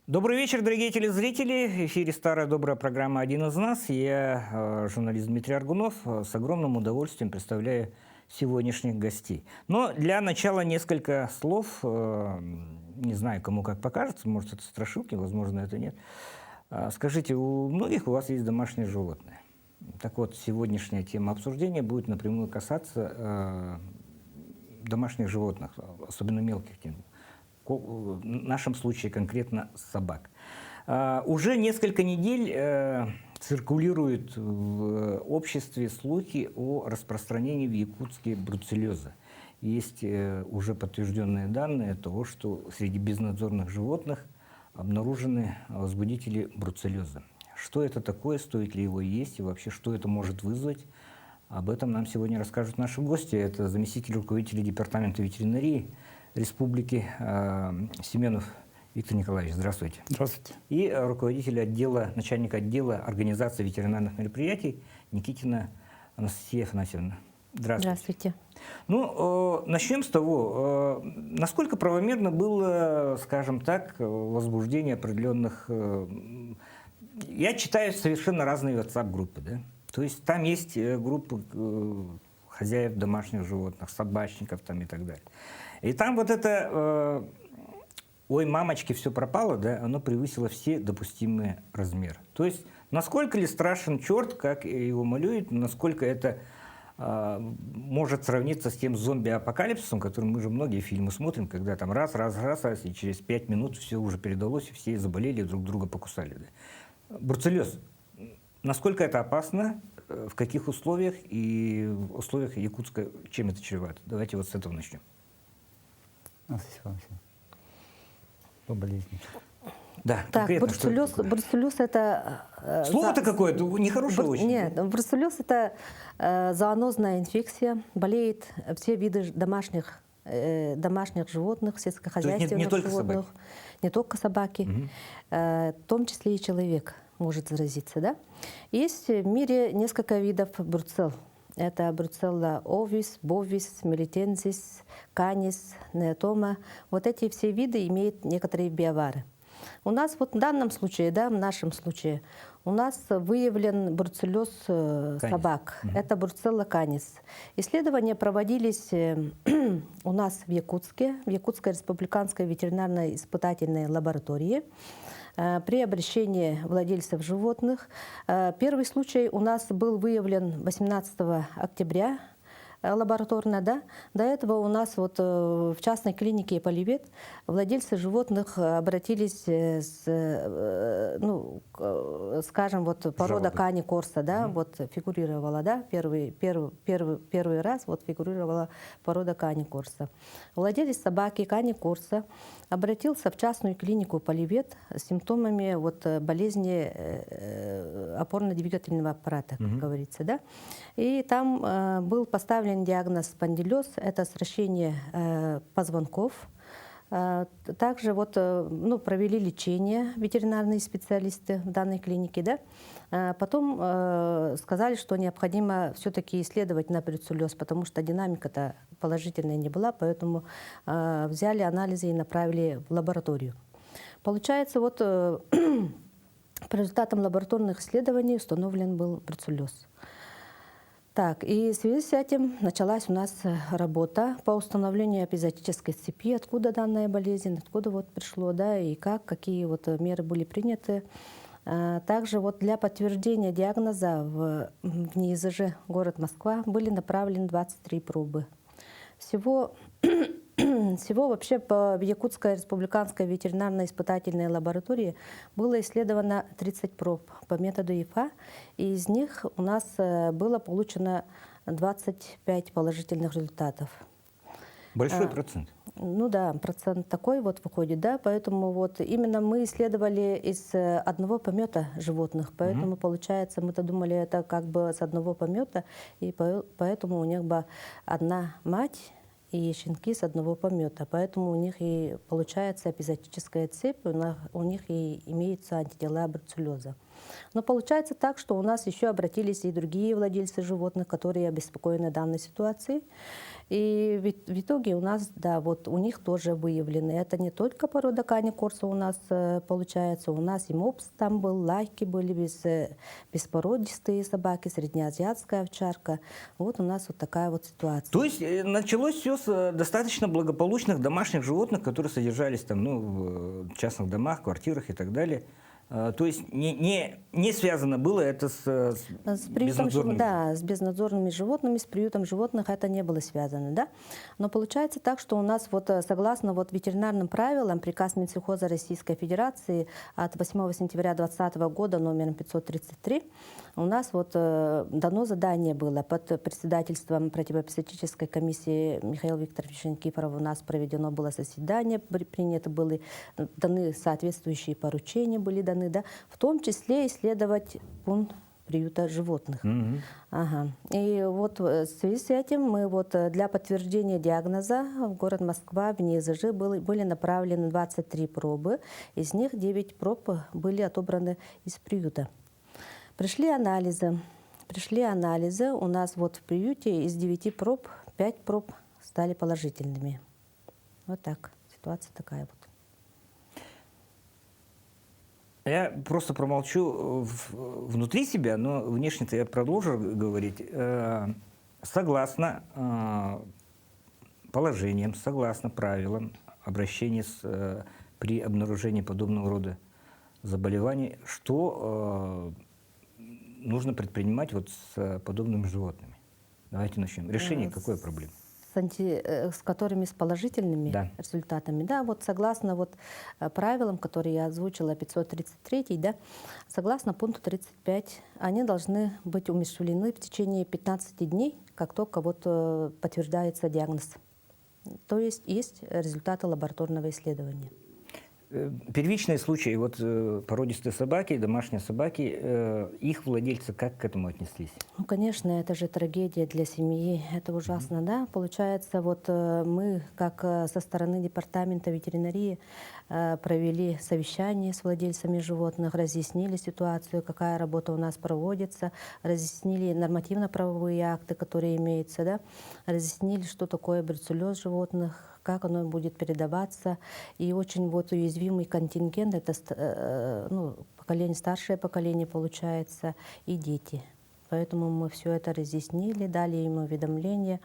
Добрый вечер, дорогие телезрители. В эфире старая добрая программа «Один из нас». Я, журналист Дмитрий Аргунов, с огромным удовольствием представляю сегодняшних гостей. Но для начала несколько слов, не знаю, кому как покажется, может, это страшилки, возможно, это нет. Скажите, у многих у вас есть домашние животные. Так вот, сегодняшняя тема обсуждения будет напрямую касаться домашних животных, особенно мелких тем. В нашем случае конкретно собак. Уже несколько недель циркулируют в обществе слухи о распространении в Якутске бруцеллеза. Есть уже подтвержденные данные того, что среди безнадзорных животных обнаружены возбудители бруцеллеза. Что это такое, стоит ли его есть и вообще что это может вызвать? Об этом нам сегодня расскажут наши гости. Это заместитель руководителя департамента ветеринарии Республики Семенов Виктор Николаевич. Здравствуйте. Здравствуйте. И руководитель отдела, начальник отдела организации ветеринарных мероприятий Никитина Анастасия Афанасьевна. Здравствуйте. Здравствуйте. Ну, начнем с того, насколько правомерно было, скажем так, возбуждение определенных... Я читаю совершенно разные WhatsApp-группы, да? То есть там есть группы хозяев домашних животных, собачников там и так далее. И там вот это «ой, мамочки, все пропало», да, оно превысило все допустимые размеры. То есть насколько ли страшен черт, как его малюют, насколько это может сравниться с тем зомби-апокалипсисом, которым мы же многие фильмы смотрим, когда там раз, и через 5 минут все уже передалось, и все заболели, друг друга покусали. Да. Бруцеллез. Насколько это опасно, в каких условиях и в условиях Якутска, чем это чревато? Давайте вот с этого начнем. По болезни. Да, так, бруцеллез это... Слово-то какое-то нехорошее очень. Нет, бруцеллез это зоонозная инфекция, болеет все виды домашних животных, сельскохозяйственных животных. Не только собаки, в том числе и человек может заразиться. Да? Есть в мире несколько видов бруцелл. Это бруцелла овис, бовис, мелитензис, канис, неотома. Вот эти все виды имеют некоторые биовары. У нас вот в данном случае, да, в нашем случае, у нас выявлен бруцеллез собак. Это бруцелла канис. Исследования проводились у нас в Якутской республиканской ветеринарной испытательной лаборатории при обращении владельцев животных. Первый случай у нас был выявлен 18 октября лабораторно, да. До этого у нас вот в частной клинике Поливет владельцы животных обратились скажем, вот порода Кани Корса, да, вот фигурировала, да, первый раз вот фигурировала порода Кани Корса. Владелец собаки Кани Корса обратился в частную клинику Поливет с симптомами вот болезни опорно-двигательного аппарата, как говорится, да. И там был поставлен диагноз спондилез, это сращение позвонков. Также вот, провели лечение ветеринарные специалисты в данной клинике. Да? Потом сказали, что необходимо все-таки исследовать на бруцеллез, потому что динамика-то положительная не была, поэтому взяли анализы и направили в лабораторию. Получается, вот по результатам лабораторных исследований установлен был бруцеллез. Так, и в связи с этим началась у нас работа по установлению эпизоотической цепи, откуда данная болезнь, откуда вот пришло, да, и какие вот меры были приняты. Также вот для подтверждения диагноза в НИИЗЖ город Москва были направлены 23 пробы. Всего вообще в Якутской республиканской ветеринарной испытательной лаборатории было исследовано 30 проб по методу ИФА, и из них у нас было получено 25 положительных результатов. Большой процент. Ну да, процент такой вот выходит, да, поэтому вот именно мы исследовали из одного помета животных, поэтому получается, мы-то думали, это как бы с одного помета, и поэтому у них бы одна мать и щенки с одного помета, поэтому у них и получается эпизоотическая цепь, у них и имеются антитела бруцеллеза. Но получается так, что у нас еще обратились и другие владельцы животных, которые обеспокоены данной ситуацией. И в итоге у нас, да, вот у них тоже выявлены. Это не только порода Кани Корсо у нас получается, у нас и мопс там был, лайки были, беспородистые собаки, среднеазиатская овчарка. Вот у нас вот такая вот ситуация. То есть началось все с достаточно благополучных домашних животных, которые содержались там, ну, в частных домах, квартирах и так далее. То есть не связано было это с безнадзорными? Да, с безнадзорными животными, с приютом животных это не было связано, да. Но получается так, что у нас вот согласно вот ветеринарным правилам приказ Минсельхоза Российской Федерации от 8 сентября 2020 года номером 533 у нас вот дано задание было под председательством противоэпизоотической комиссии Михаила Викторовича Никифорова. У нас проведено было заседание, приняты были, даны соответствующие поручения, были даны, да, в том числе исследовать пункт приюта животных. Ага. И вот в связи с этим мы вот для подтверждения диагноза в город Москва, в НИЗЖ были направлены 23 пробы, из них 9 проб были отобраны из приюта. Пришли анализы, у нас вот в приюте из 9 проб 5 проб стали положительными. Вот так, ситуация такая вот. Я просто промолчу внутри себя, но внешне-то я продолжу говорить. Согласно положениям, согласно правилам обращения при обнаружении подобного рода заболеваний, что нужно предпринимать вот с подобными животными? Давайте начнем. Решение какой проблемы? С которыми с положительными результатами. Да, вот согласно вот правилам, которые я озвучила, 533, да, согласно пункту 35, они должны быть умерщвлены в течение 15 дней, как только вот подтверждается диагноз. То есть результаты лабораторного исследования. Первичные случаи, вот породистые собаки, домашние собаки, их владельцы как к этому отнеслись? Ну, конечно, это же трагедия для семьи, это ужасно, да. Получается, вот мы, как со стороны департамента ветеринарии, провели совещание с владельцами животных, разъяснили ситуацию, какая работа у нас проводится, разъяснили нормативно-правовые акты, которые имеются, да, разъяснили, что такое бруцеллез животных, как оно будет передаваться. И очень вот уязвимый контингент, это поколение, старшее поколение получается, и дети. Поэтому мы все это разъяснили, дали им уведомления,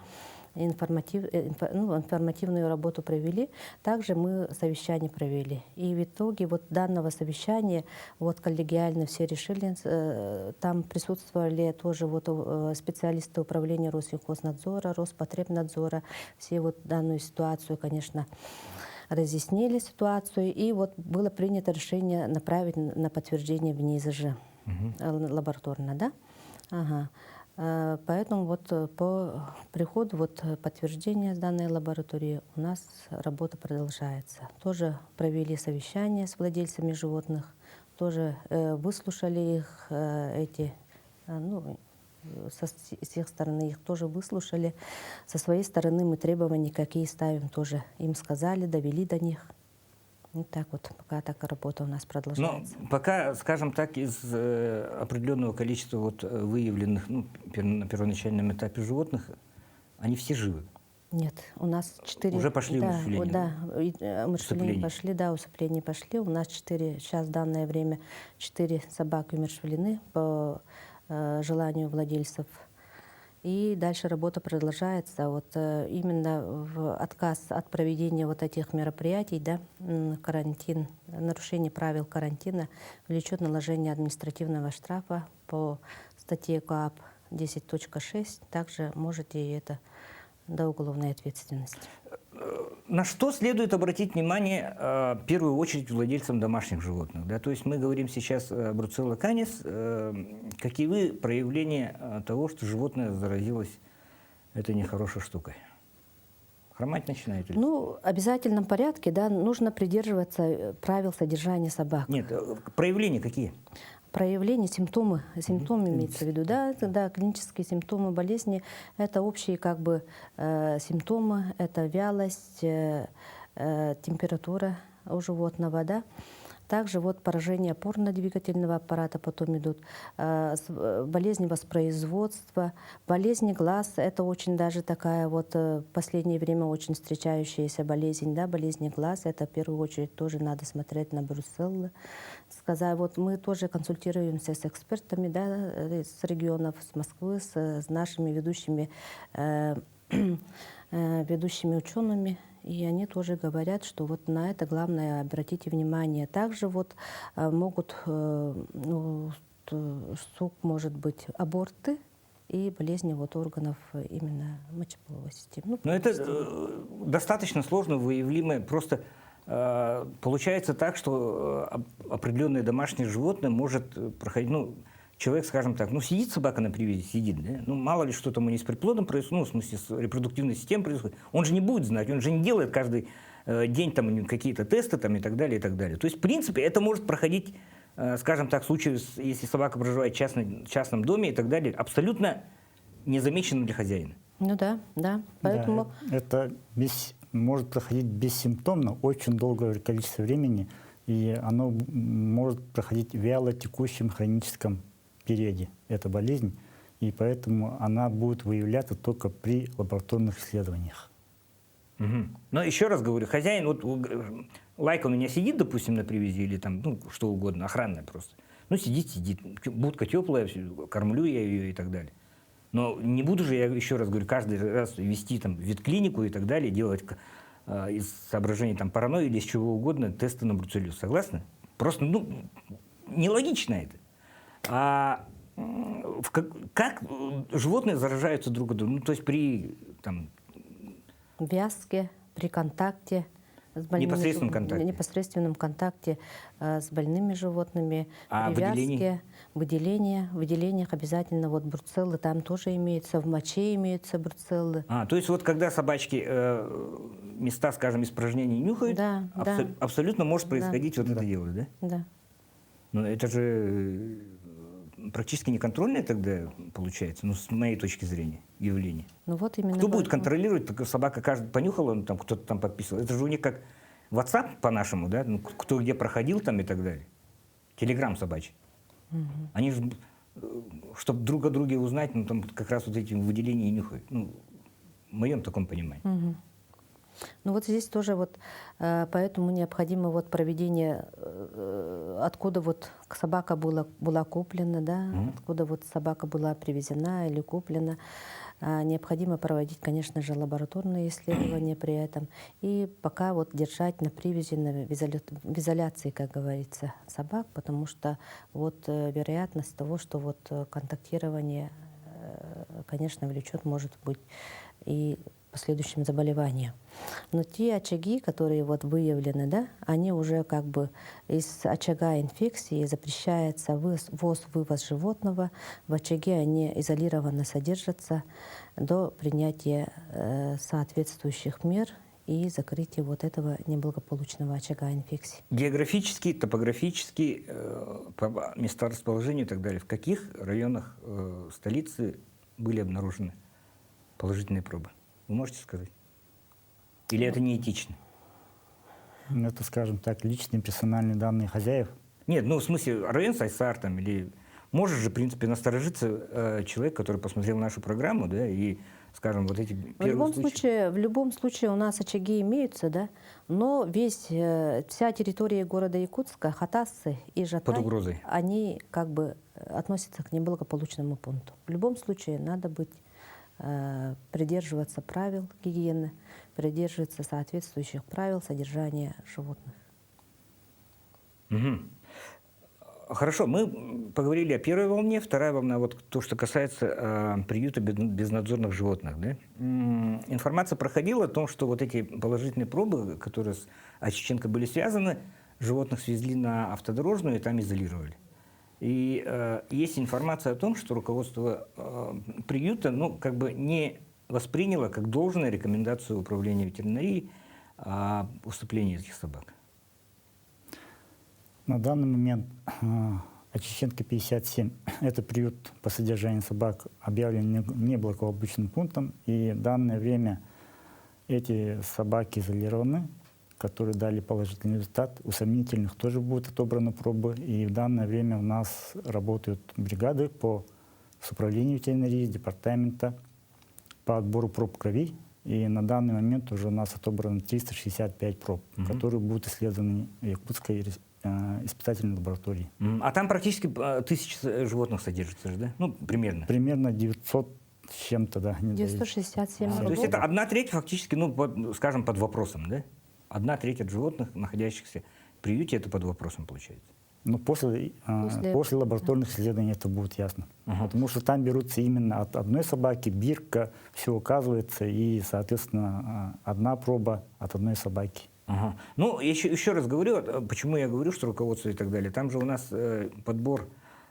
информативную работу провели. Также мы совещание провели. И в итоге вот данного совещания вот коллегиально все решили, там присутствовали тоже вот специалисты управления Россельхознадзора, Роспотребнадзора. Все вот данную ситуацию, конечно, разъяснили ситуацию. И вот было принято решение направить на подтверждение в НИЗЖ лабораторно, да? Ага. Поэтому вот по приходу вот подтверждения с данной лаборатории у нас работа продолжается. Тоже провели совещание с владельцами животных, тоже выслушали их, с их стороны их тоже выслушали. Со своей стороны мы требования какие ставим, тоже им сказали, довели до них. Вот так вот, пока такая работа у нас продолжается. Но пока, скажем так, из определенного количества вот выявленных на первоначальном этапе животных, они все живы? Нет, у нас 4... Уже пошли умерщвления? Да, умерщвления пошли, да, усыпления пошли. У нас 4, сейчас в данное время 4 собаки умерщвлены по желанию владельцев. И дальше работа продолжается. Вот именно в отказ от проведения вот этих мероприятий, да, карантин, нарушение правил карантина влечет наложение административного штрафа по статье КоАП 10.6. Также можете и это до уголовной ответственности. На что следует обратить внимание в первую очередь владельцам домашних животных? Да? То есть мы говорим сейчас о бруцелла канис. Какие проявления того, что животное заразилось этой нехорошей штукой? Хромать начинает? Ну, в обязательном порядке, да, нужно придерживаться правил содержания собак. Нет, проявления какие? Проявления, симптомы имеется в виду, да, клинические симптомы болезни, это общие как бы симптомы, это вялость, температура у животного, да. Также вот поражение опорно-двигательного аппарата потом идут, болезни воспроизводства, болезни глаз. Это очень даже такая вот в последнее время очень встречающаяся болезнь, да, болезни глаз. Это в первую очередь тоже надо смотреть на брюсселлы. Сказать, вот мы тоже консультируемся с экспертами, да, с регионов, с Москвы, с нашими ведущими ведущими учеными, и они тоже говорят, что вот на это главное обратите внимание. Также вот могут, может быть аборты и болезни вот органов именно мочеполовой системы. Но это достаточно сложно выявлимое. Просто получается так, что определенное домашнее животное может проходить, человек, скажем так, сидит собака на привязи, сидит, да? Мало ли что там у него с приплодом происходит, в смысле с репродуктивной системой происходит, он же не будет знать, он же не делает каждый день там какие-то тесты там и так далее, и так далее. То есть, в принципе, это может проходить, скажем так, в случае, если собака проживает в частном доме и так далее, абсолютно незамеченно для хозяина. Ну да, да, поэтому... Да, это может проходить бессимптомно очень долгое количество времени, и оно может проходить в вяло текущем хроническом периоде, эта болезнь, и поэтому она будет выявляться только при лабораторных исследованиях. Угу. Но еще раз говорю, хозяин, вот Лайка у меня сидит, допустим, на привязи, или там, что угодно, охранная просто. Сидит, будка теплая, кормлю я ее и так далее. Но не буду же я, еще раз говорю, каждый раз вести там в ветклинику и так далее, делать из соображений там паранойи или из чего угодно тесты на бруцеллез. Согласны? Просто, нелогично это. А как животные заражаются друг от друга? То есть при вязке, при контакте с больными непосредственном контакте с больными животными, при вязке, в выделениях обязательно вот бруцеллы там тоже имеются, в моче имеются бруцеллы. То есть вот когда собачки места, скажем, испражнений нюхают, да, абсолютно может происходить вот это дело, да? Да. Но это же практически не контрольное тогда получается, с моей точки зрения, явление. Вот именно Кто будет контролировать? Только собака каждый понюхал, он там кто-то там подписывал. Это же у них как WhatsApp по-нашему, да? Кто где проходил там и так далее. Телеграм собачий. Угу. Они же, чтобы друг о друге узнать, там как раз вот эти выделения и нюхают. В моем таком понимании. Угу. Вот здесь тоже вот поэтому необходимо вот проведение, откуда вот собака была куплена, да, откуда вот собака была привезена или куплена. Необходимо проводить, конечно же, лабораторные исследования при этом. И пока вот держать на привязи, в изоляции, как говорится, собак, потому что вот вероятность того, что вот контактирование, конечно, влечет, может быть, и последующим заболеваниям. Но те очаги, которые вот выявлены, да, они уже как бы из очага инфекции запрещается ввоз-вывоз животного. В очаге они изолированно содержатся до принятия соответствующих мер и закрытия вот этого неблагополучного очага инфекции. Географически, топографически, по месторасположению и так далее, в каких районах столицы были обнаружены положительные пробы? Вы можете сказать? Или это неэтично? Это, скажем так, личные персональные данные хозяев. Нет, в смысле, район Сайсар там, или... Может же, в принципе, насторожиться человек, который посмотрел нашу программу, да, и, скажем, вот эти первые случаи. В любом случае у нас очаги имеются, да, но вся территория города Якутска, Хатасы и Жатай, под угрозой. Они как бы относятся к неблагополучному пункту. В любом случае надо придерживаться правил гигиены, придерживаться соответствующих правил содержания животных. Угу. Хорошо, мы поговорили о первой волне, вторая волна, вот то, что касается приюта безнадзорных животных. Да? Информация проходила о том, что вот эти положительные пробы, которые с Очиченко были связаны, животных свезли на автодорожную и там изолировали. И есть информация о том, что руководство приюта не восприняло как должное рекомендацию управления ветеринарии о усыплении этих собак. На данный момент Очиченко 57 – это приют по содержанию собак, объявлен неблагополучным пунктом, и в данное время эти собаки изолированы которые дали положительный результат. У сомнительных тоже будут отобраны пробы. И в данное время у нас работают бригады с управлением ветеринарии, департамента по отбору проб крови. И на данный момент уже у нас отобрано 365 проб, которые будут исследованы в Якутской испытательной лаборатории. А там практически 1000 животных содержится же, да? Ну, примерно. Примерно 900 с чем-то, да. 967 То есть рабов. это 1/3 фактически, ну, скажем, под вопросом, да? 1/3 от животных, находящихся в приюте, это под вопросом получается. Но после лабораторных исследований это будет ясно. Ага. Потому что там берутся именно от одной собаки, бирка, все указывается, и, соответственно, одна проба от одной собаки. Ага. Ну, еще раз говорю, почему я говорю, что руководство и так далее. Там же у нас подбор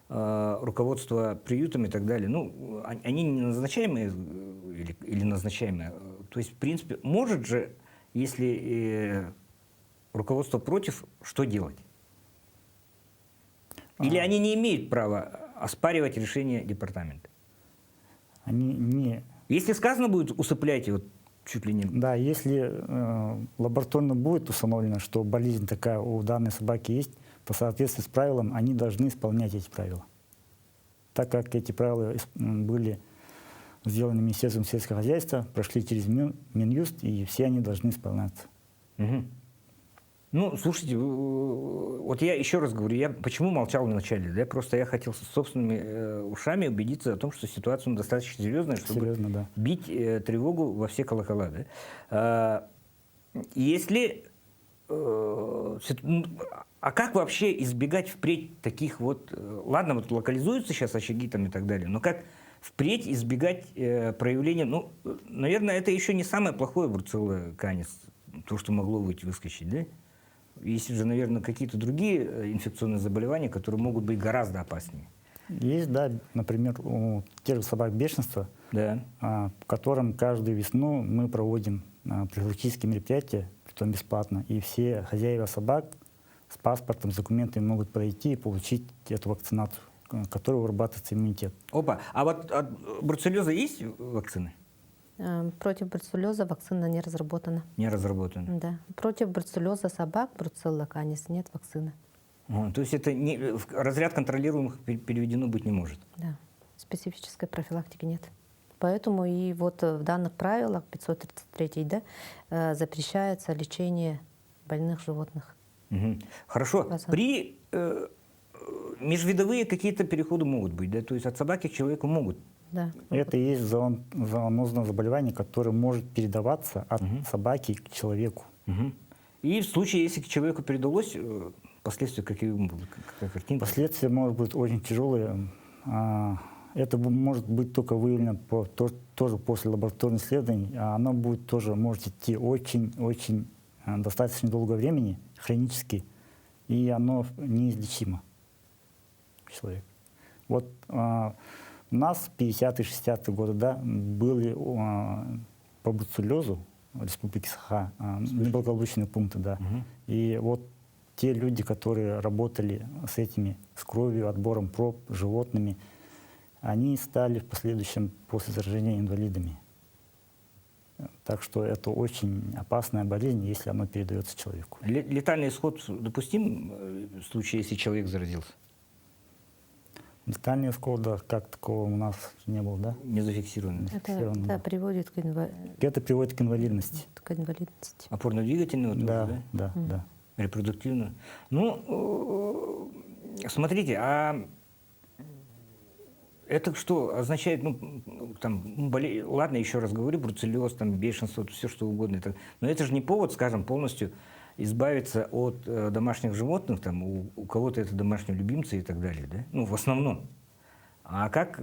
руководства приютами и так далее. Ну, они не назначаемые или назначаемые. То есть, в принципе, может же, если руководство против, что делать? Или они не имеют права оспаривать решение департамента? Они не... Если сказано будет, усыпляйте, вот чуть ли не... Да, если лабораторно будет установлено, что болезнь такая у данной собаки есть, по соответствии с правилам, они должны исполнять эти правила. Так как эти правила были сделаны Министерством сельского хозяйства, прошли через Минюст, и все они должны исполняться. Угу. Ну, слушайте, вот я еще раз говорю, я почему молчал вначале, да, просто я хотел собственными ушами убедиться о том, что ситуация достаточно серьезная, чтобы Серьезно, да. бить тревогу во все колокола, да. Если, а как вообще избегать впредь таких вот, ладно, вот локализуются сейчас очаги там и так далее, но как впредь избегать проявления, ну, наверное, это еще не самое плохое бруцелла канис, то, что могло выскочить, да? Есть же, наверное, какие-то другие инфекционные заболевания, которые могут быть гораздо опаснее. Есть, да, например, у тех же собак бешенства, Да. в котором каждую весну мы проводим профилактические мероприятия, притом бесплатно, и все хозяева собак с паспортом, с документами могут пройти и получить эту вакцинацию, которая вырабатывается иммунитет. Опа, а вот от бруцеллеза есть вакцины? Против бруцеллеза вакцина не разработана. Не разработаны. Да. Против бруцеллеза собак, бруцелла канис, нет вакцины. То есть это в разряд контролируемых переведено быть не может? Да. Специфической профилактики нет. Поэтому и вот в данных правилах 533 да, запрещается лечение больных животных. Угу. Хорошо. При межвидовые какие-то переходы могут быть, да? То есть от собаки к человеку могут. Да. Это и есть зоонозное заболевание, которое может передаваться от собаки к человеку. Угу. И в случае, если к человеку передалось, последствия какие будут? Какая картинка? Последствия могут быть очень тяжелые. Это может быть только выявлено тоже после лабораторных исследований. Оно будет тоже, может идти очень достаточно долгое времени, хронически, и оно неизлечимо у человека. Вот у нас в 50-е, 60-е годы, да, были по бруцеллезу в Республике Саха неблагополучные пункты, да. И вот те люди, которые работали с кровью, отбором проб, животными, они стали в последующем после заражения инвалидами. Так что это очень опасная болезнь, если она передается человеку. Летальный исход допустим в случае, если человек заразился? Летальный исход, да, как такого у нас не было, да? Не зафиксировано. Это приводит к Это приводит к инвалидности. Опорно-двигательную тоже, да? Да, да. Репродуктивную. Ну, смотрите, а это что означает, ладно, еще раз говорю, бруцеллез, там, бешенство, все что угодно. Но это же не повод, скажем, полностью избавиться от домашних животных, там, у кого-то это домашние любимцы и так далее, да? Ну, в основном. А как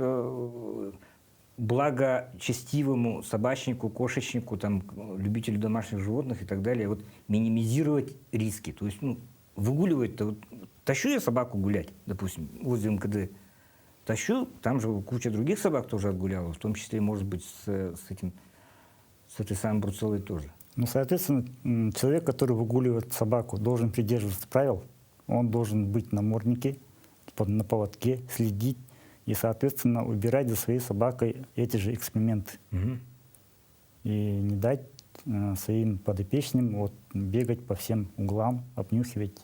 благочестивому собачнику, кошечнику, там, любителю домашних животных и так далее, вот, минимизировать риски? То есть, выгуливать-то, вот, тащу я собаку гулять, допустим, возле МКД, тащу, там же куча других собак тоже отгуляла, в том числе, может быть, с этой самой бруцеллой тоже. Ну, соответственно, человек, который выгуливает собаку, должен придерживаться правил. Он должен быть на наморднике, на поводке, следить и, соответственно, убирать за своей собакой эти же эксперименты. И не дать своим подопечным вот, бегать по всем углам, обнюхивать.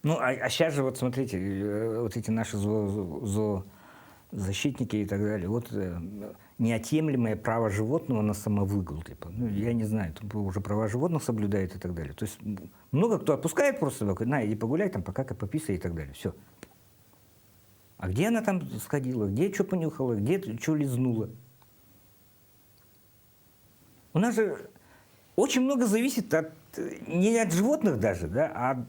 Ну, а сейчас же, вот смотрите, вот эти наши зоозащитники и так далее, вот неотъемлемое право животного на самовыгул, типа, ну, я не знаю, тут уже права животных соблюдают и так далее. То есть много кто отпускает просто собаку, на, иди погуляй, там, покакай, пописай и так далее, все. А где она там сходила, где что понюхала, где что лизнула? У нас же очень много зависит не от животных даже, да, а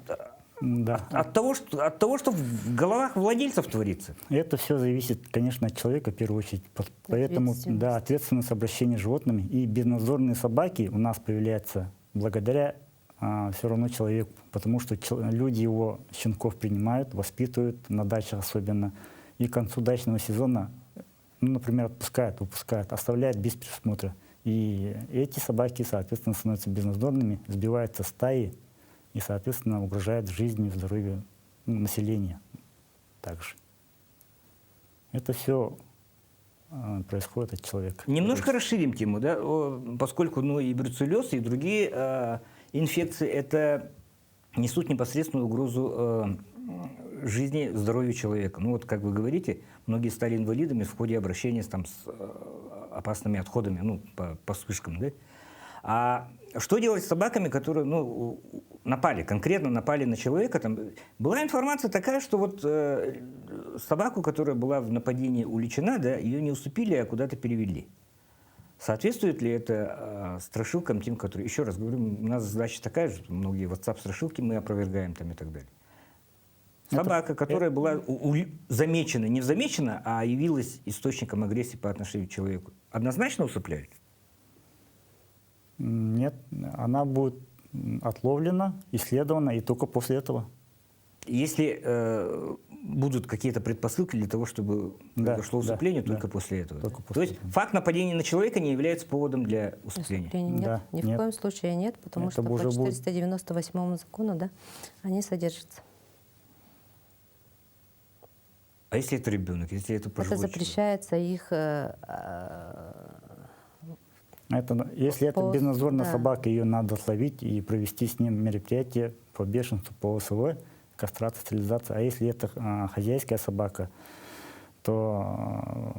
Да. от того, что в головах владельцев творится. Это все зависит, конечно, от человека в первую очередь. Поэтому, да, ответственность обращения с животными. И безнадзорные собаки у нас появляются благодаря все равно человеку, потому что люди его щенков принимают, воспитывают, на дачах особенно. И к концу дачного сезона, ну, например, отпускают, выпускают, оставляют без присмотра. И эти собаки, соответственно, становятся безнадзорными, сбиваются стаи и, соответственно, угрожают жизни и здоровью населения также. Это все происходит от человека. Немножко расширим тему, да, поскольку ну, и бруцеллез, и другие инфекции это несут непосредственную угрозу жизни, здоровью человека. Ну вот, как вы говорите, многие стали инвалидами в ходе обращения с опасными отходами, ну, по вспышкам, да? А что делать с собаками, которые, ну, конкретно напали на человека? Там была информация такая, что вот собаку, которая была в нападении уличена, да, ее не уступили, а куда-то перевели. Соответствует ли это страшилкам тем, которые... Еще раз говорю, у нас задача такая же, многие WhatsApp-страшилки мы опровергаем там и так далее. Собака, которая была замечена, не замечена, а явилась источником агрессии по отношению к человеку, однозначно усыпляют? Нет, она будет отловлена, исследована, и только после этого. Если будут какие-то предпосылки для того, чтобы произошло усыпление, только после этого. Только после То есть этого. факт нападения на человека не является поводом для усыпления? Нет, Да, ни в нет. коем случае нет, потому Это что по уже будет- 498 закону, да, они содержатся. А если это ребенок, если это пожилой Это человек? запрещается их... Если это По- безнадзорная да. собака, ее надо словить и провести с ним мероприятие по бешенству, по ОСВ, кастрация, стерилизация. А если это хозяйская собака, то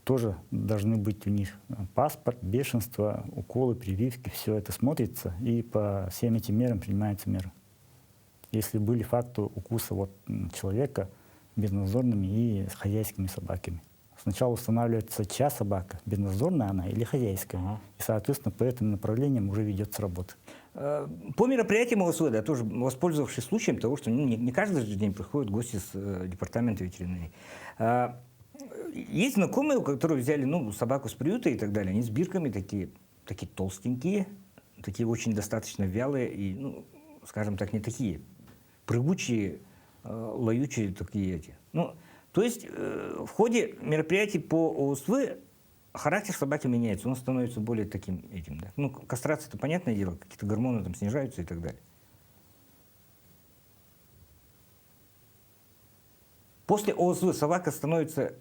тоже должны быть у них паспорт, бешенство, уколы, прививки, все это смотрится, и по всем этим мерам принимаются меры. Если были факты укуса человека безнадзорными и с хозяйскими собаками. Сначала устанавливается, чья собака, безнадзорная она или хозяйская. И, соответственно, по этим направлениям уже ведется работа. По мероприятиям ОСВ, да, тоже воспользовавшись случаем того, что не каждый же день приходят гости с департамента ветеринарии. Есть знакомые, у которых взяли собаку с приюта и так далее, они с бирками такие толстенькие, такие очень достаточно вялые и, скажем так, не такие прыгучие, лаючие такие эти. То есть в ходе мероприятий по ОСВ характер собаки меняется, он становится более таким этим. Да. Кастрация — это понятное дело, какие-то гормоны там снижаются и так далее. После ОСВ собака становится...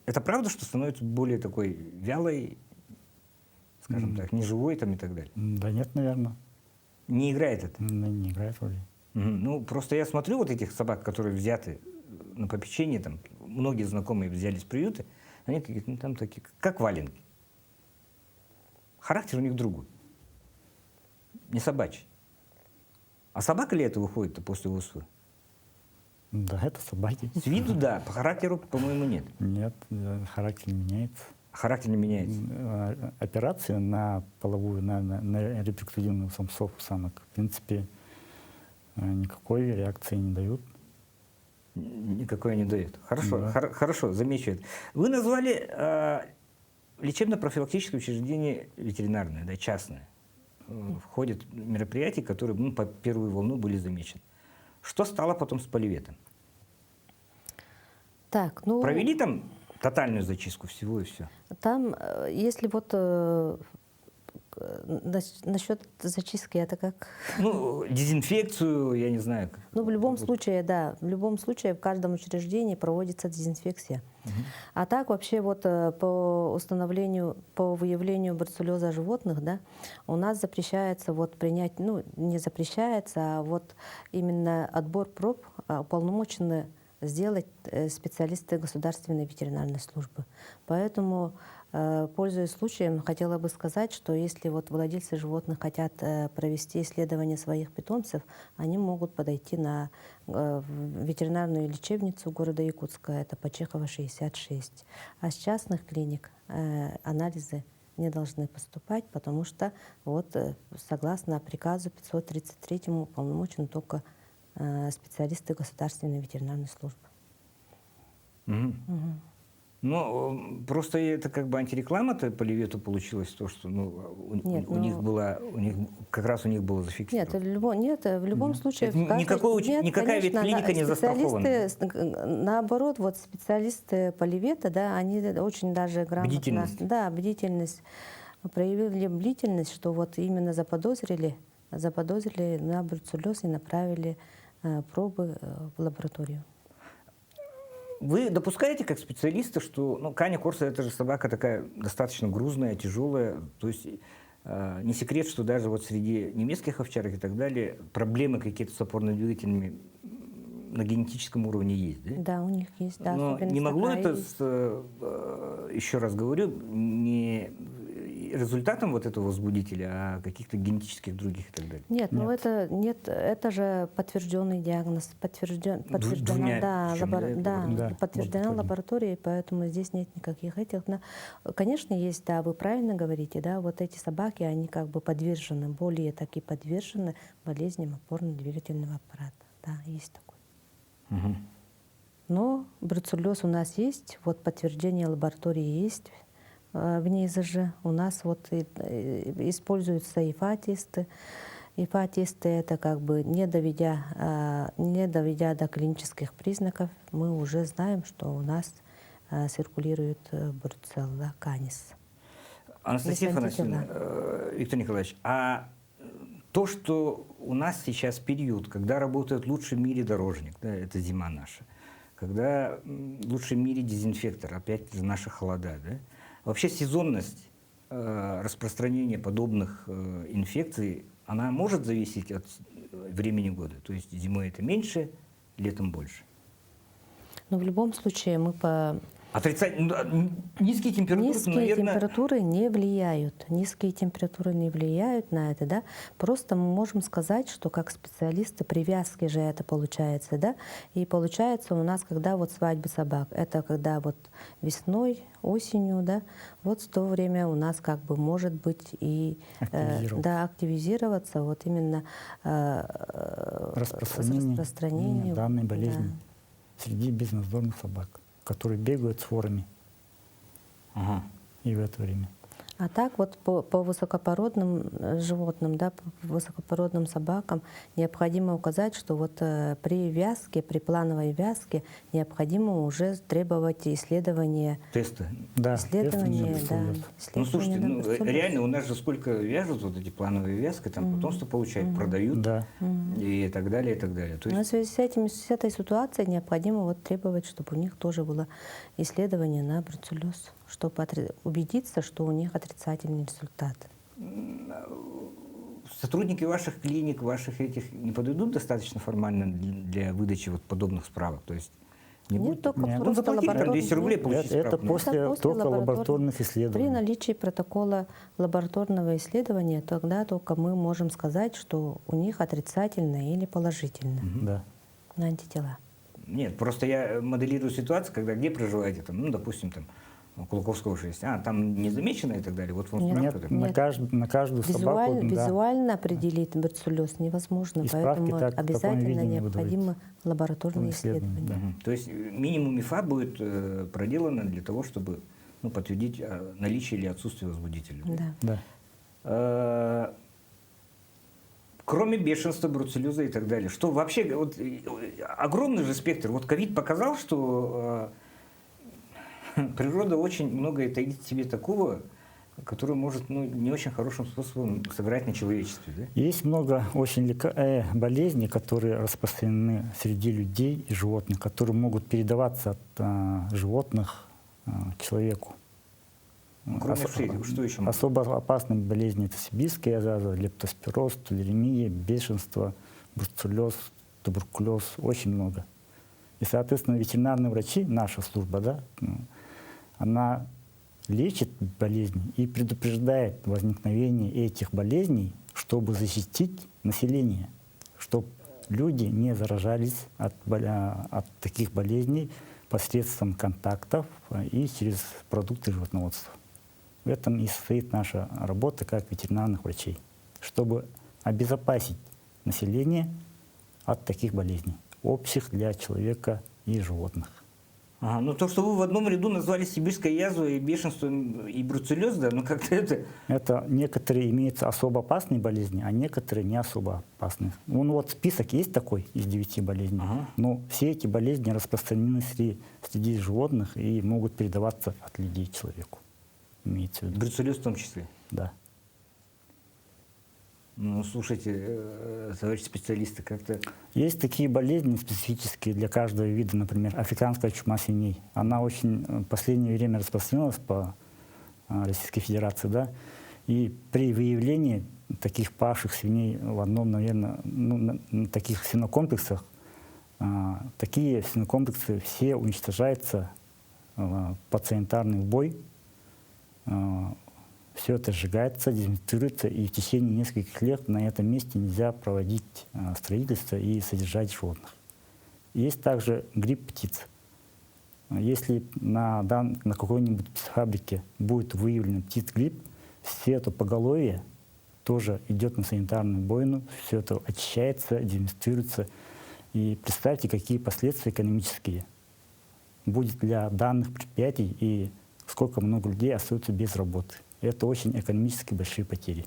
Это правда, что становится более такой вялой, скажем так, неживой там и так далее? Да нет, наверное. Не играет это? Не играет роли. Просто я смотрю вот этих собак, которые взяты на попечение, там, многие знакомые взяли с приюта, они такие, там такие, как валенки. Характер у них другой. Не собачий. А собака ли это выходит после ОСВ? Да, это собаки. С виду да, по характеру, по-моему, нет. Нет, характер не меняется. Характер не меняется. Операции на половую, на репродуктивную самцов, самок, в принципе, никакой реакции не дают. Никакой не дает. Хорошо, Да. Хорошо, замечу это. Вы назвали лечебно-профилактическое учреждение ветеринарное, да, частное. Входят мероприятия, которые по первую волну были замечены. Что стало потом с Поливетом? Так, Провели там тотальную зачистку всего и все? Там, если насчет зачистки, это как? Ну, дезинфекцию, я не знаю. Ну, в любом случае, да, в любом случае в каждом учреждении проводится дезинфекция. А так вообще вот по установлению, по выявлению бруцеллеза животных, да, у нас запрещается вот принять, ну, не запрещается, а вот именно отбор проб уполномочены сделать специалисты государственной ветеринарной службы. Поэтому, пользуясь случаем, хотела бы сказать, что если вот владельцы животных хотят провести исследование своих питомцев, они могут подойти на ветеринарную лечебницу города Якутска, это по Чехова 66. А с частных клиник анализы не должны поступать, потому что вот согласно приказу 533 уполномочены только специалисты государственной ветеринарной службы. Ну, просто это как бы антиреклама-то по Левету получилась, то, что Нет, у них было, как раз у них было зафиксировано. Нет, в любом случае... Это в каждой- никакая конечно, ветклиника не застрахована. Наоборот, вот специалисты по Левета, да, они очень даже грамотно... Бдительность. Да, бдительность. Проявили бдительность, что вот именно заподозрили на бруцеллез и направили пробы в лабораторию. Вы допускаете, как специалисты, что Каня Корса — это же собака такая достаточно грузная, тяжелая, то есть не секрет, что даже вот среди немецких овчарок и так далее проблемы какие-то с опорно-двигательными на генетическом уровне есть, да? Да, у них есть, да. Но особенность не могло такая это, есть. еще раз говорю, не результатом вот этого возбудителя, а каких-то генетических других и так далее? Нет, ну это же подтвержденный диагноз, подтверждена, двумя, да, причем, да, подтверждена лабораториями. лабораторией, поэтому здесь нет никаких этих. Конечно, есть, да, вы правильно говорите, да, вот эти собаки, они как бы подвержены, более таки подвержены болезням опорно-двигательного аппарата, да, есть такое. Но бруцеллез у нас есть, вот подтверждение лаборатории есть. В НИЗЖ у нас вот используются ИФА-тесты. ИФА-тесты — это как бы не доведя до клинических признаков, мы уже знаем, что у нас циркулирует бруцелла канис. Анастасия Без Афанасьевна, антитела. Виктор Николаевич, а то, что у нас сейчас период, когда работает лучший в мире дорожник, да, это зима наша, когда лучший в мире дезинфектор, опять же наши холода, да, вообще сезонность распространения подобных инфекций, она может зависеть от времени года? То есть зимой это меньше, летом больше? Но в любом случае мы по... Низкие температуры, Низкие наверное... температуры не влияют. Низкие температуры не влияют на это, да. Просто мы можем сказать, что как специалисты привязки же это получается, да. И получается у нас, когда вот свадьбы собак, это когда вот весной, осенью, да, вот в то время у нас как бы может быть и активизироваться вот именно распространение данной болезни среди безнадзорных собак, которые бегают с ворами. И в это время. А так вот по высокопородным животным, да, по высокопородным собакам необходимо указать, что вот при вязке, при плановой вязке необходимо уже требовать исследования. Тесты. Да, исследования, да. Ну, слушайте, реально у нас же сколько вяжут вот эти плановые вязки, там потомство получают, продают, да, и так далее, и так далее. То Но в есть... связи с этой ситуацией необходимо вот требовать, чтобы у них тоже было исследование на бруцеллез, чтобы убедиться, что у них отрицательный результат. Сотрудники ваших клиник, ваших этих не подойдут достаточно формально для выдачи вот подобных справок? То есть не Нет, будет... только Нет. просто заплатить там 200 рублей, получить это справку. после только лабораторных При исследований. наличии протокола лабораторного исследования, тогда только мы можем сказать, что у них отрицательное или положительное Да. на антитела. Нет, просто я моделирую ситуацию, когда где проживаете, там, ну, допустим, там, Кулаковского 6, там не замечено и так далее. Вот вам Нет, справка. нет. На каждую собаку, да. Визуально определить бруцеллез невозможно, И справки поэтому так в таком обязательно виде не необходимо лабораторные исследования, исследования. Мгм. То есть минимум ИФА будет проделано для того, чтобы подтвердить наличие или отсутствие возбудителя. Да. Да. Кроме бешенства, бруцеллеза и так далее. Что вообще, вот, огромный же спектр. Вот ковид показал, что природа очень многое таит в себе такого, который может не очень хорошим способом сыграть на человечестве, да? Есть много очень болезней, которые распространены среди людей и животных, которые могут передаваться от животных к человеку. Ну, кроме вшей, что еще может? Особо опасные болезни — это сибирская язва, лептоспироз, тулеремия, бешенство, бруцеллез, туберкулез, очень много. И, соответственно, ветеринарные врачи, наша служба, да, она лечит болезни и предупреждает возникновение этих болезней, чтобы защитить население, чтобы люди не заражались от таких болезней посредством контактов и через продукты животноводства. В этом и состоит наша работа как ветеринарных врачей, чтобы обезопасить население от таких болезней, общих для человека и животных. Ага, ну то, что вы в одном ряду назвали сибирская язва и бешенство и бруцеллез, да, ну как-то это... Это некоторые имеются особо опасные болезни, а некоторые не особо опасные. Ну вот список есть такой из 9 болезней, но все эти болезни распространены среди животных и могут передаваться от людей к человеку. Имеется в виду. Бруцеллез в том числе. Да. Ну, слушайте, товарищи специалисты, как-то... Есть такие болезни специфические для каждого вида, например, африканская чума свиней. Она очень в последнее время распространилась по Российской Федерации, да, и при выявлении таких павших свиней в одном, наверное, на таких свинокомплексах, такие свинокомплексы все уничтожаются под санитарный убой, все это сжигается, дезинфицируется, и в течение нескольких лет на этом месте нельзя проводить строительство и содержать животных. Есть также грипп птиц. Если на какой-нибудь фабрике будет выявлен птиц-грипп, все это поголовье тоже идет на санитарную бойну, все это очищается, дезинфицируется. И представьте, какие последствия экономические будет для данных предприятий и сколько много людей остаются без работы. Это очень экономически большие потери,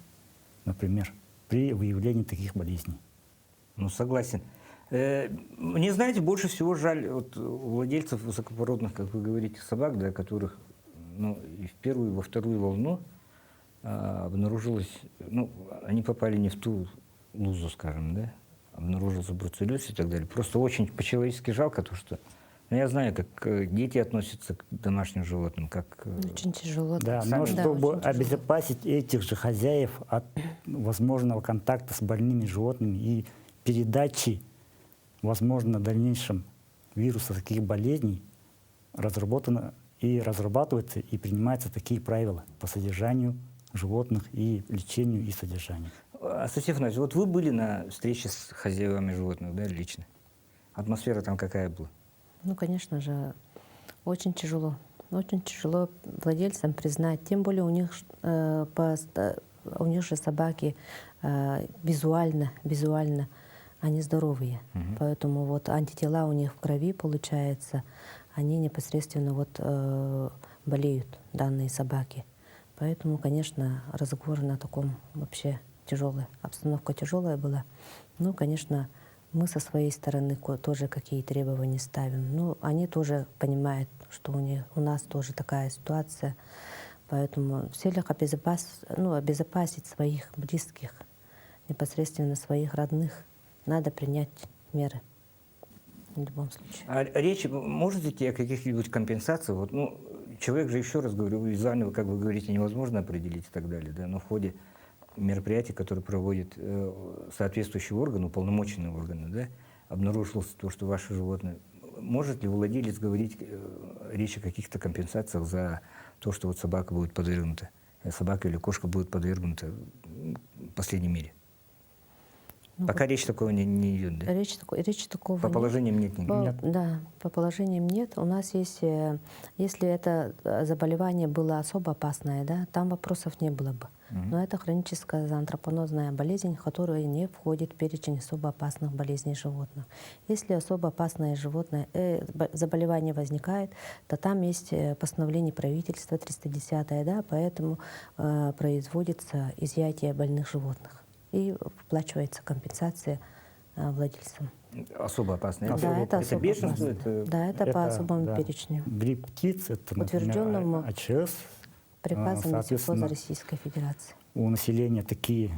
например, при выявлении таких болезней. Ну, согласен. Мне, знаете, больше всего жаль вот владельцев высокопородных, как вы говорите, собак, да, которых и в первую, и во вторую волну обнаружилось, они попали не в ту лузу, скажем, да, обнаружился бруцеллез и так далее. Просто очень по-человечески жалко то, что... я знаю, как дети относятся к домашним животным, как... Очень тяжело. Да, Сами, но чтобы очень тяжело. обезопасить этих же хозяев от возможного контакта с больными животными и передачи, возможно, в дальнейшем вируса таких болезней, разработано и разрабатываются и принимаются такие правила по содержанию животных и лечению и содержанию. Анастасия Афанасьевна, вот вы были на встрече с хозяевами животных, да, лично? Атмосфера там какая была? Ну, конечно же, очень тяжело. Очень тяжело владельцам признать. Тем более у них же собаки визуально они здоровые. Поэтому вот антитела у них в крови, получается, они непосредственно болеют, данные собаки. Поэтому, конечно, разговор на таком вообще тяжелый. Обстановка тяжелая была. Ну, конечно, мы со своей стороны тоже какие требования ставим. Ну, они тоже понимают, что у нас тоже такая ситуация. Поэтому в целях обезопасить своих близких, непосредственно своих родных, надо принять меры в любом случае. А речь может идти о каких-нибудь компенсациях? Человек же, еще раз говорю, визуально, как вы говорите, невозможно определить и так далее, да, но в ходе мероприятий, которые проводят соответствующие органы, уполномоченные органы, да, обнаружилось то, что ваше животное... Может ли владелец говорить речь о каких-то компенсациях за то, что собака будет подвергнута, собака или кошка будет подвергнута в последней мере? Пока речь такого не идет, да? Речь такого По положениям нет. Да, по положениям нет. У нас есть, если это заболевание было особо опасное, да, там вопросов не было бы. Но это хроническая зоонтропонозная болезнь, которая не входит в перечень особо опасных болезней животных. Если особо опасное заболевание возникает, то там есть постановление правительства 310, да, поэтому производится изъятие больных животных и выплачивается компенсация владельцам. Особо опасные. Да, это особо бешенство? опасно. Да, это по особому перечню. Грипп птиц, это, Утвержденному. например, АЧС, Приказом Минсельхоза соответственно, Российской Федерации. у населения такие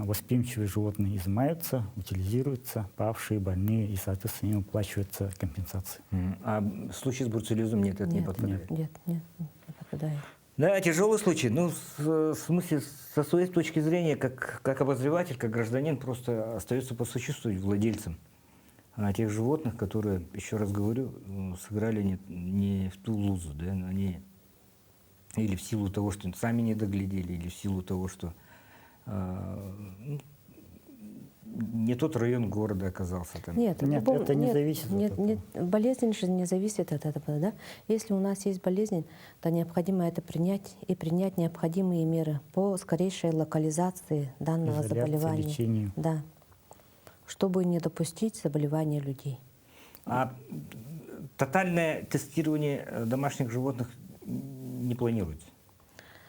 восприимчивые животные изымаются, утилизируются, павшие, больные, и, соответственно, им выплачиваются компенсации. А в случае с бруцеллезом нет, это не подпадает? Нет, не попадает. Да, тяжелый случай. Ну, в смысле, со своей точки зрения, как обозреватель, как гражданин, просто остается посочувствовать владельцам тех животных, которые, еще раз говорю, сыграли не в ту лузу, да, они или в силу того, что сами не доглядели, или в силу того, что не тот район города оказался там. Нет, Нет, это не зависит от Нет, этого. нет, болезнь же не зависит от этого, да? Если у нас есть болезнь, то необходимо это принять и принять необходимые меры по скорейшей локализации данного Изоляции, заболевания. лечению. Да, чтобы не допустить заболевания людей. А тотальное тестирование домашних животных не планируется?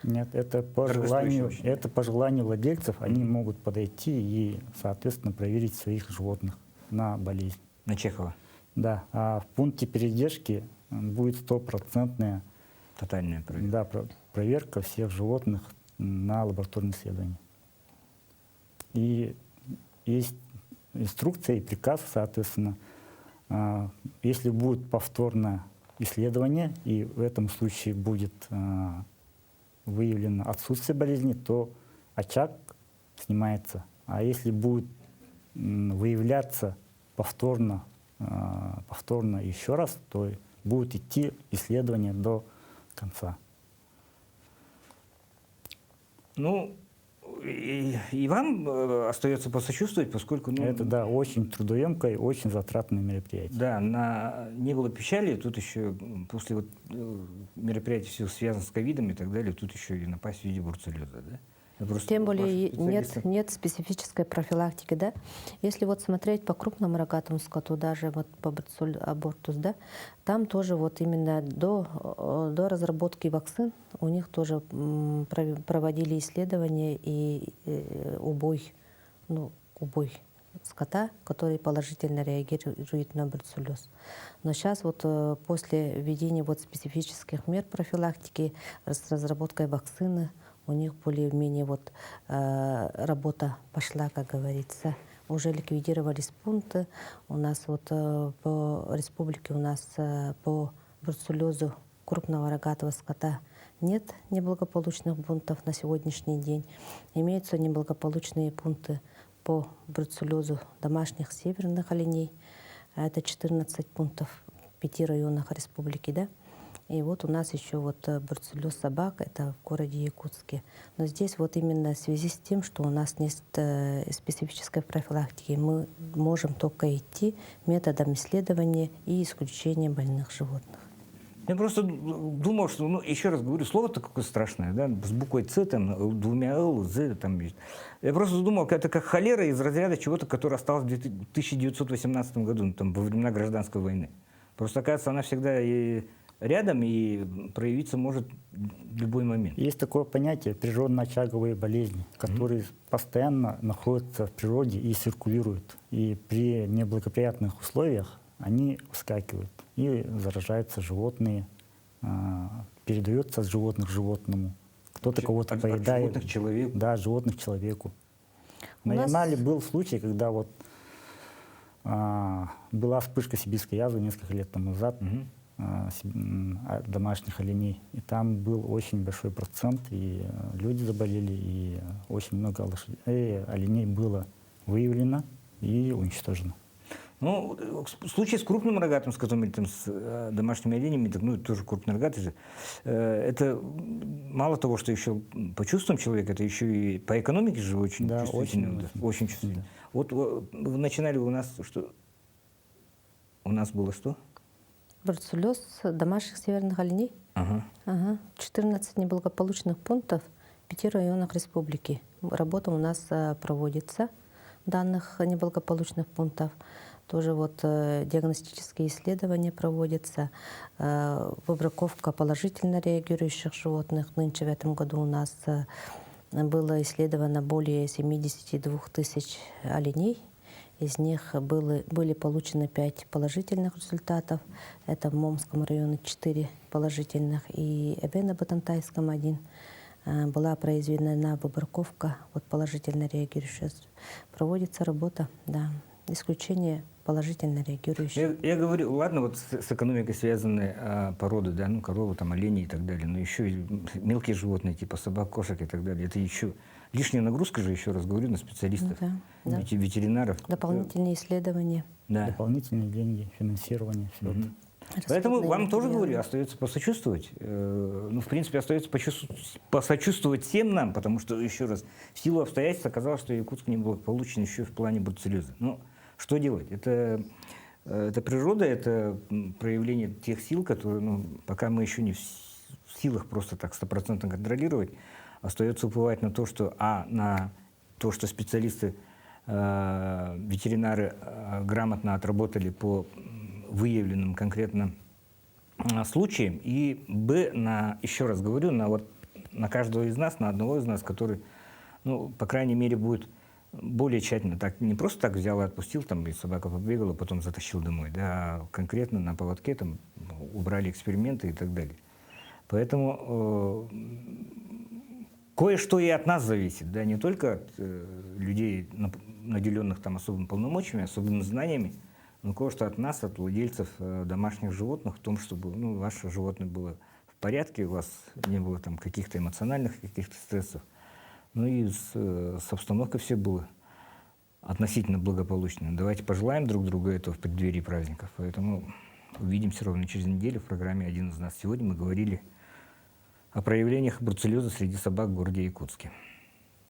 Нет, Дорогостоящее очень. это по желанию владельцев. Они могут подойти и, соответственно, проверить своих животных на болезнь. На Чехова? Да, а в пункте передержки будет стопроцентная Тотальная проверка. проверка всех животных на лабораторные исследования. И есть инструкция и приказ, соответственно, если будет повторное исследование, и в этом случае будет выявлено отсутствие болезни, то очаг снимается. А если будет выявляться повторно еще раз, то будет идти исследование до конца. Ну, и вам остается посочувствовать, поскольку... Ну, Это, да, очень трудоемкое и очень затратное мероприятие. Да, не было печали, тут еще после вот, мероприятий, все связано с ковидом и так далее, тут еще и напасть в виде бруцеллеза, да? Тем более ваши специалисты- нет специфической профилактики, да. Если вот смотреть по крупному рогатому скоту, даже вот по абортус, да, там тоже вот именно до разработки вакцин у них тоже проводили исследования и убой скота, который положительно реагирует на бруцеллез. Но сейчас вот после введения вот специфических мер профилактики с разработкой вакцины у них более-менее вот работа пошла, как говорится. Уже ликвидировались пункты. У нас вот по республике по бруцеллезу крупного рогатого скота нет неблагополучных пунктов на сегодняшний день. Имеются неблагополучные пункты по бруцеллезу домашних северных оленей. Это 14 пунктов в 5 районах республики, да? И вот у нас еще вот бруцеллез собак, это в городе Якутске. Но здесь вот именно в связи с тем, что у нас нет специфической профилактики, мы можем только идти методом исследования и исключения больных животных. Я просто думал, что, ну, еще раз говорю, слово-то какое страшное, да, с буквой «Ц», там, двумя «Л», «З», там есть. Я просто думал, это как холера из разряда чего-то, которое осталось в 1918 году, ну, там, во времена гражданской войны. Просто, оказывается, она всегда и рядом, и проявиться может в любой момент. Есть такое понятие природно-очаговые болезни, которые постоянно находятся в природе и циркулируют. И при неблагоприятных условиях они вскакивают и заражаются животные, передается от животных животному. Кто-то кого-то От поедает. животных человеку. Да, животных человеку. У На нас- Ямале был случай, когда вот была вспышка сибирской язвы несколько лет тому назад. Домашних оленей. И там был очень большой процент, и люди заболели, и очень много оленей было выявлено и уничтожено. Ну, случай с крупным рогатым скотом или там, с домашними оленями, так, ну, это тоже крупный рогатый же, это мало того, что еще по чувствам человека, это еще и по экономике же очень Да, чувствительно. очень, Да, очень чувствительно. Вот вы начинали у нас что? У нас было что? Бруцеллез домашних северных оленей. Ага. Ага. 14 неблагополучных пунктов в 5 районах республики. Работа у нас проводится данных неблагополучных пунктов. Тоже вот диагностические исследования проводятся, выбраковка положительно реагирующих животных. Нынче в этом году у нас было исследовано более 72 тысяч оленей. Из них были получены 5 положительных результатов. Это в Момском районе 4 положительных и Эбено-Батантайском 1. Была произведена выборковка, вот положительно реагирующая. Проводится работа, да, исключение положительно реагирующих. Я говорю, ладно, вот с экономикой связаны породы, да, ну, коровы, там, олени и так далее, но еще и мелкие животные, типа собак, кошек и так далее. Это еще лишняя нагрузка же, еще раз говорю, на специалистов, Да, да. ветеринаров. Дополнительные исследования. Да. Дополнительные деньги, финансирование, все это. Поэтому Расходные вам тоже материалы. говорю, остается посочувствовать. Ну, в принципе, остается посочувствовать всем нам, потому что, еще раз, в силу обстоятельств оказалось, что Якутск неблагополучен еще в плане бруцеллеза. Ну, что делать? Это природа, это проявление тех сил, которые, ну, пока мы еще не в силах просто так 100% контролировать, остается уповать на то, что, на то, что специалисты, ветеринары грамотно отработали по выявленным конкретно случаям, и еще раз говорю, на каждого из нас, на одного из нас, который, ну, по крайней мере, будет более тщательно, так, не просто так взял и отпустил, там, и собака побегала, потом затащил домой, да, а конкретно на поводке там убрали эксперименты и так далее. Поэтому кое-что и от нас зависит, да, не только от людей, наделенных там особыми полномочиями, особыми знаниями, но кое-что от нас, от владельцев домашних животных, в том, чтобы, ну, ваше животное было в порядке, у вас не было там каких-то эмоциональных каких-то стрессов, ну и с обстановкой все было относительно благополучно. Давайте пожелаем друг другу этого в преддверии праздников. Поэтому увидимся ровно через неделю в программе «Один из нас». Сегодня мы говорили о проявлениях бруцеллеза среди собак в городе Якутске.